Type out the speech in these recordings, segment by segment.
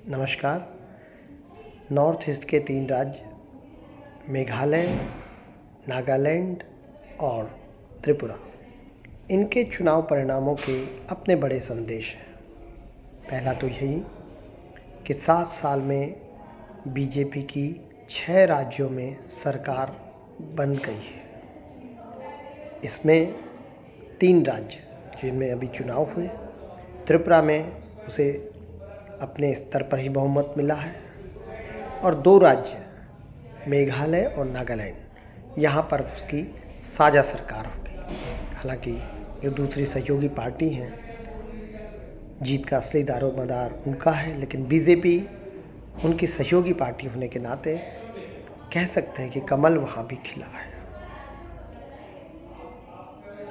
नमस्कार। North east के 3 राज्य मेघालय, नागालैंड और त्रिपुरा, इनके चुनाव परिणामों के अपने बड़े संदेश हैं। पहला तो यही कि 7 साल में बीजेपी की 6 राज्यों में सरकार बन गई है। इसमें 3 राज्य जिनमें अभी चुनाव हुए, त्रिपुरा में उसे अपने स्तर पर ही बहुमत मिला है और 2 राज्य मेघालय और नागालैंड, यहाँ पर उसकी साझा सरकार होगी। हालांकि जो दूसरी सहयोगी पार्टी हैं, जीत का असली दारोमदार उनका है, लेकिन बीजेपी उनकी सहयोगी पार्टी होने के नाते कह सकते हैं कि कमल वहाँ भी खिला है।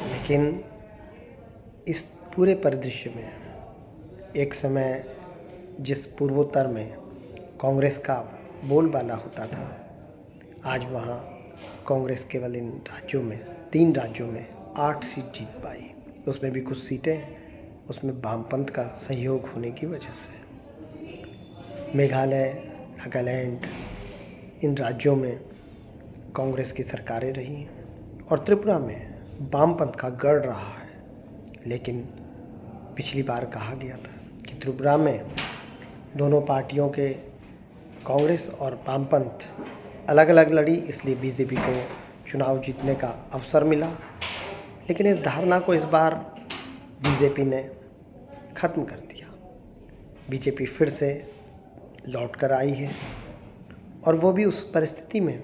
लेकिन इस पूरे परिदृश्य में एक समय जिस पूर्वोत्तर में कांग्रेस का बोलबाला होता था, आज वहाँ कांग्रेस केवल इन राज्यों में 3 राज्यों में 8 सीट जीत पाई। उसमें भी कुछ सीटें उसमें वामपंथ का सहयोग होने की वजह से। मेघालय, नागालैंड, इन राज्यों में कांग्रेस की सरकारें रही हैं और त्रिपुरा में वामपंथ का गढ़ रहा है। लेकिन पिछली बार कहा गया था कि त्रिपुरा में दोनों पार्टियों के कांग्रेस और वामपंथ अलग अलग लड़ी, इसलिए बीजेपी को चुनाव जीतने का अवसर मिला। लेकिन इस धारणा को इस बार बीजेपी ने ख़त्म कर दिया। बीजेपी फिर से लौट कर आई है और वो भी उस परिस्थिति में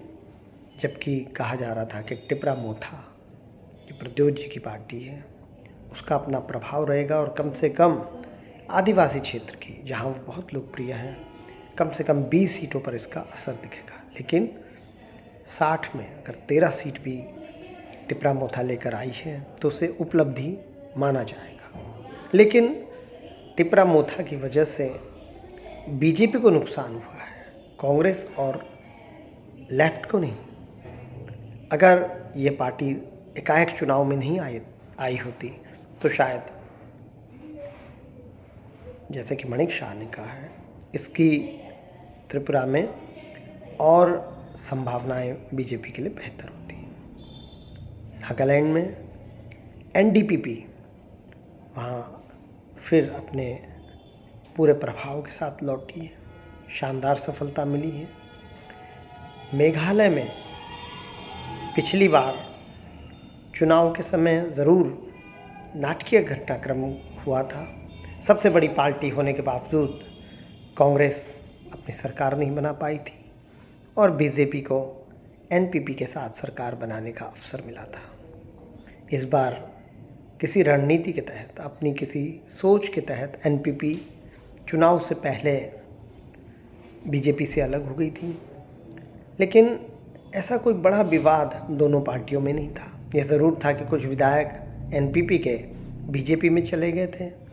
जबकि कहा जा रहा था कि टिपरा मोथा जो प्रद्योत जी की पार्टी है उसका अपना प्रभाव रहेगा और कम से कम आदिवासी क्षेत्र की, जहां वो बहुत लोकप्रिय हैं, कम से कम 20 सीटों पर इसका असर दिखेगा। लेकिन 60 में अगर 13 सीट भी टिपरा मोथा लेकर आई है तो उसे उपलब्धि माना जाएगा। लेकिन टिपरा मोथा की वजह से बीजेपी को नुकसान हुआ है, कांग्रेस और लेफ्ट को नहीं। अगर ये पार्टी एकाएक चुनाव में नहीं आई होती तो शायद, जैसे कि मणिक शाह ने कहा है, इसकी त्रिपुरा में और संभावनाएं बीजेपी के लिए बेहतर होती हैं। नागालैंड में एनडीपीपी वहाँ फिर अपने पूरे प्रभाव के साथ लौटी है, शानदार सफलता मिली है। मेघालय में पिछली बार चुनाव के समय ज़रूर नाटकीय घटनाक्रम हुआ था। सबसे बड़ी पार्टी होने के बावजूद कांग्रेस अपनी सरकार नहीं बना पाई थी और बीजेपी को एनपीपी के साथ सरकार बनाने का अवसर मिला था। इस बार किसी रणनीति के तहत, अपनी किसी सोच के तहत एनपीपी चुनाव से पहले बीजेपी से अलग हो गई थी। लेकिन ऐसा कोई बड़ा विवाद दोनों पार्टियों में नहीं था। यह ज़रूर था कि कुछ विधायक एनपीपी के बीजेपी में चले गए थे,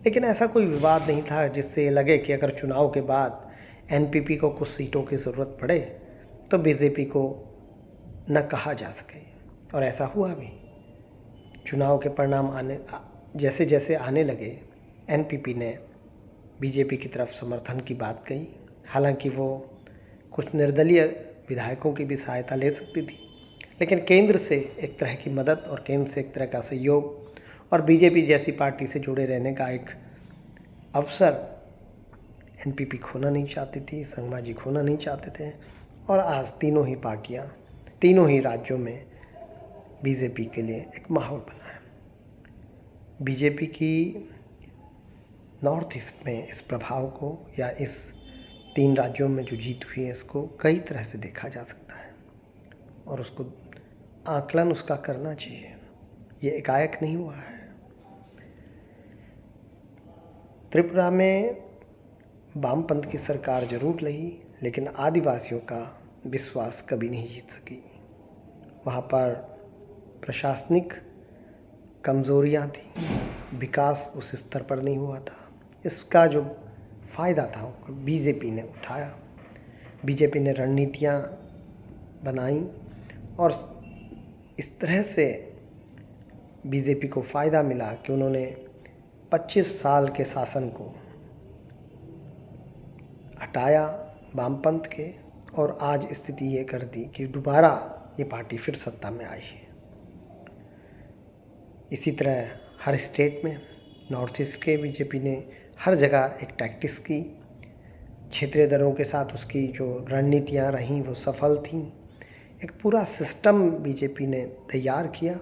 लेकिन ऐसा कोई विवाद नहीं था जिससे लगे कि अगर चुनाव के बाद एनपीपी को कुछ सीटों की ज़रूरत पड़े तो बीजेपी को न कहा जा सके। और ऐसा हुआ भी। चुनाव के परिणाम जैसे जैसे आने लगे, एनपीपी ने बीजेपी की तरफ समर्थन की बात कही। हालांकि वो कुछ निर्दलीय विधायकों की भी सहायता ले सकती थी, लेकिन केंद्र से एक तरह की मदद और केंद्र से एक तरह का सहयोग और बीजेपी जैसी पार्टी से जुड़े रहने का एक अवसर एनपीपी खोना नहीं चाहती थी, संगमा जी खोना नहीं चाहते थे। और आज तीनों ही पार्टियां, तीनों ही राज्यों में बीजेपी के लिए एक माहौल बना है। बीजेपी की नॉर्थ ईस्ट में इस प्रभाव को या इस 3 राज्यों में जो जीत हुई है इसको कई तरह से देखा जा सकता है और उसको आकलन उसका करना चाहिए। ये एकाएक नहीं हुआ है। त्रिपुरा में वामपंथ की सरकार जरूर रही, लेकिन आदिवासियों का विश्वास कभी नहीं जीत सकी। वहाँ पर प्रशासनिक कमज़ोरियाँ थी, विकास उस स्तर पर नहीं हुआ था। इसका जो फ़ायदा था वो बीजेपी ने उठाया। बीजेपी ने रणनीतियाँ बनाई और इस तरह से बीजेपी को फ़ायदा मिला कि उन्होंने 25 साल के शासन को हटाया वामपंथ के, और आज स्थिति ये कर दी कि दोबारा ये पार्टी फिर सत्ता में आई है। इसी तरह हर स्टेट में, नॉर्थ ईस्ट के बीजेपी ने हर जगह एक टैक्टिक्स की, क्षेत्रीय दलों के साथ उसकी जो रणनीतियाँ रहीं वो सफल थीं। एक पूरा सिस्टम बीजेपी ने तैयार किया।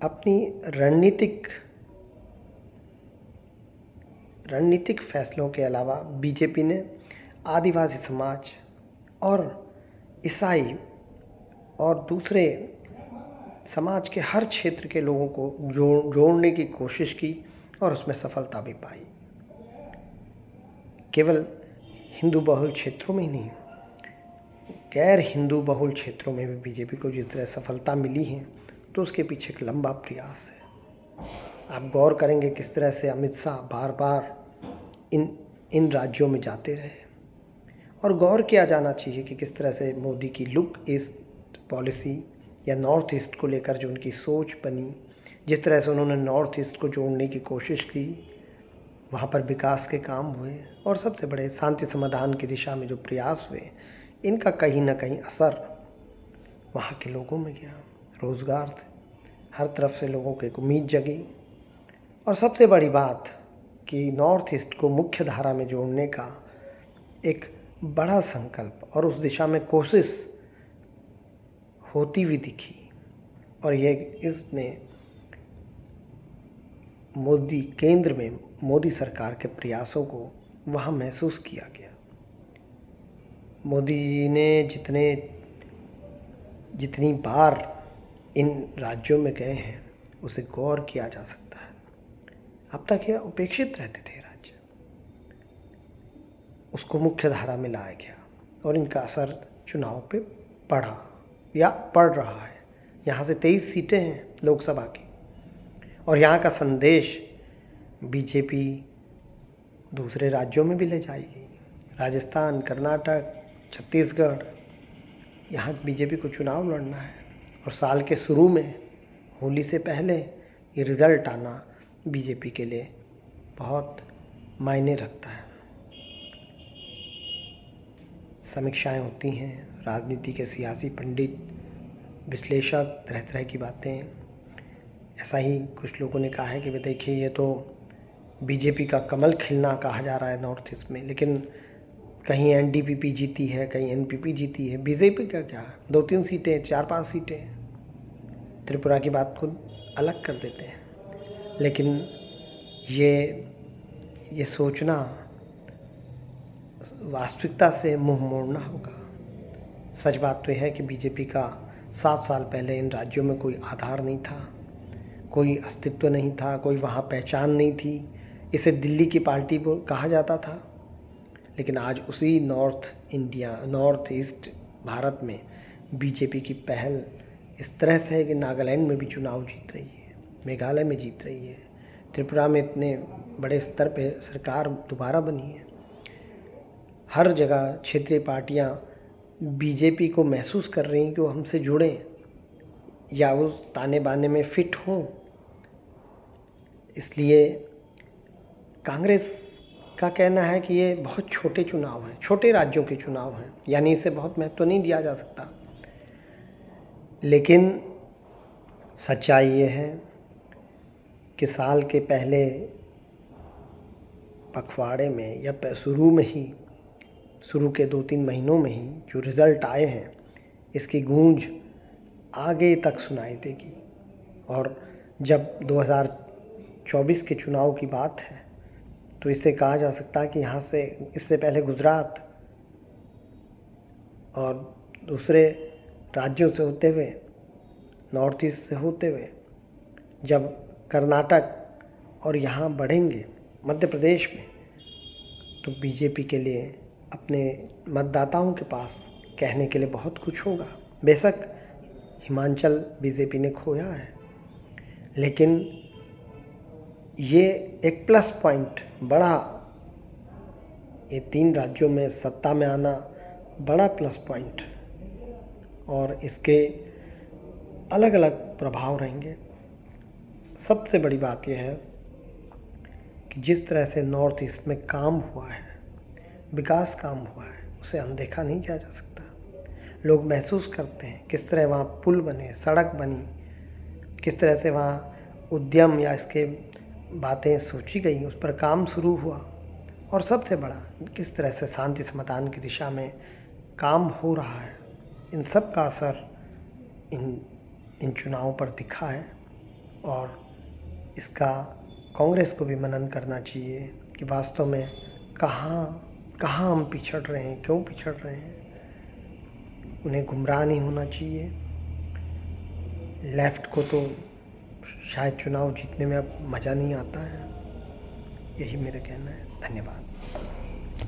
अपनी रणनीतिक फैसलों के अलावा बीजेपी ने आदिवासी समाज और ईसाई और दूसरे समाज के हर क्षेत्र के लोगों को जोड़ने की कोशिश की और उसमें सफलता भी पाई। केवल हिंदू बहुल क्षेत्रों में ही नहीं, गैर हिंदू बहुल क्षेत्रों में भी बीजेपी को जिस तरह सफलता मिली है तो उसके पीछे एक लंबा प्रयास है। आप गौर करेंगे किस तरह से अमित शाह बार बार इन राज्यों में जाते रहे, और गौर किया जाना चाहिए कि किस तरह से मोदी की लुक ईस्ट पॉलिसी या नॉर्थ ईस्ट को लेकर जो उनकी सोच बनी, जिस तरह से उन्होंने नॉर्थ ईस्ट को जोड़ने की कोशिश की, वहाँ पर विकास के काम हुए, और सबसे बड़े शांति समाधान की दिशा में जो प्रयास हुए, इनका कहीं ना कहीं असर वहाँ के लोगों में गया। रोज़गार थे, हर तरफ से लोगों को एक उम्मीद जगी, और सबसे बड़ी बात कि नॉर्थ ईस्ट को मुख्य धारा में जोड़ने का एक बड़ा संकल्प और उस दिशा में कोशिश होती हुई दिखी, और ये इसने केंद्र में मोदी सरकार के प्रयासों को वहाँ महसूस किया गया। मोदी जी ने जितनी बार इन राज्यों में गए हैं उसे गौर किया जा सकता है। अब तक ये उपेक्षित रहते थे राज्य, उसको मुख्य धारा में लाया गया, और इनका असर चुनाव पे पड़ा या पड़ रहा है। यहाँ से 23 सीटें हैं लोकसभा की, और यहाँ का संदेश बीजेपी दूसरे राज्यों में भी ले जाएगी। राजस्थान, कर्नाटक, छत्तीसगढ़, यहाँ बीजेपी को चुनाव लड़ना है, और साल के शुरू में होली से पहले ये रिज़ल्ट आना बीजेपी के लिए बहुत मायने रखता है। समीक्षाएं होती हैं, राजनीति के सियासी पंडित, विश्लेषक तरह तरह की बातें। ऐसा ही कुछ लोगों ने कहा है कि देखिए ये तो बीजेपी का कमल खिलना कहा जा रहा है नॉर्थ ईस्ट में, लेकिन कहीं एनडीपीपी जीती है, कहीं एनपीपी जीती है, बीजेपी का क्या है, 2-3 सीटें, 4-5 सीटें। त्रिपुरा की बात को अलग कर देते हैं, लेकिन ये सोचना वास्तविकता से मुंह मोड़ना होगा। सच बात तो यह है कि बीजेपी का 7 साल पहले इन राज्यों में कोई आधार नहीं था, कोई अस्तित्व नहीं था, कोई वहाँ पहचान नहीं थी। इसे दिल्ली की पार्टी कहा जाता था, लेकिन आज उसी नॉर्थ ईस्ट भारत में बीजेपी की पहल इस तरह से है कि नागालैंड में भी चुनाव जीत रही है, मेघालय में जीत रही है, त्रिपुरा में इतने बड़े स्तर पे सरकार दोबारा बनी है। हर जगह क्षेत्रीय पार्टियां बीजेपी को महसूस कर रही हैं कि वो हमसे जुड़ें या उस ताने बाने में फिट हों। इसलिए कांग्रेस का कहना है कि ये बहुत छोटे चुनाव हैं, छोटे राज्यों के चुनाव हैं, यानी इसे बहुत महत्व नहीं दिया जा सकता। लेकिन सच्चाई ये है कि साल के पहले पखवाड़े में या शुरू के 2-3 महीनों में ही जो रिज़ल्ट आए हैं, इसकी गूंज आगे तक सुनाई देगी। और जब 2024 के चुनाव की बात है तो इससे कहा जा सकता है कि यहाँ से इससे पहले गुजरात और दूसरे राज्यों से होते हुए, नॉर्थ ईस्ट से होते हुए, जब कर्नाटक और यहाँ बढ़ेंगे मध्य प्रदेश में, तो बीजेपी के लिए अपने मतदाताओं के पास कहने के लिए बहुत कुछ होगा। बेशक हिमाचल बीजेपी ने खोया है, लेकिन ये एक प्लस पॉइंट बड़ा, ये 3 राज्यों में सत्ता में आना बड़ा प्लस पॉइंट, और इसके अलग अलग प्रभाव रहेंगे। सबसे बड़ी बात यह है कि जिस तरह से नॉर्थ ईस्ट में काम हुआ है, विकास काम हुआ है, उसे अनदेखा नहीं किया जा सकता। लोग महसूस करते हैं किस तरह वहाँ पुल बने, सड़क बनी, किस तरह से वहाँ उद्यम या इसके बातें सोची गई, उस पर काम शुरू हुआ, और सबसे बड़ा किस तरह से शांति समाधान की दिशा में काम हो रहा है। इन सब का असर इन चुनावों पर दिखा है और इसका कांग्रेस को भी मनन करना चाहिए कि वास्तव में कहाँ हम पिछड़ रहे हैं, क्यों पिछड़ रहे हैं। उन्हें गुमराह नहीं होना चाहिए। लेफ़्ट को तो शायद चुनाव जीतने में अब मज़ा नहीं आता है। यही मेरा कहना है। धन्यवाद।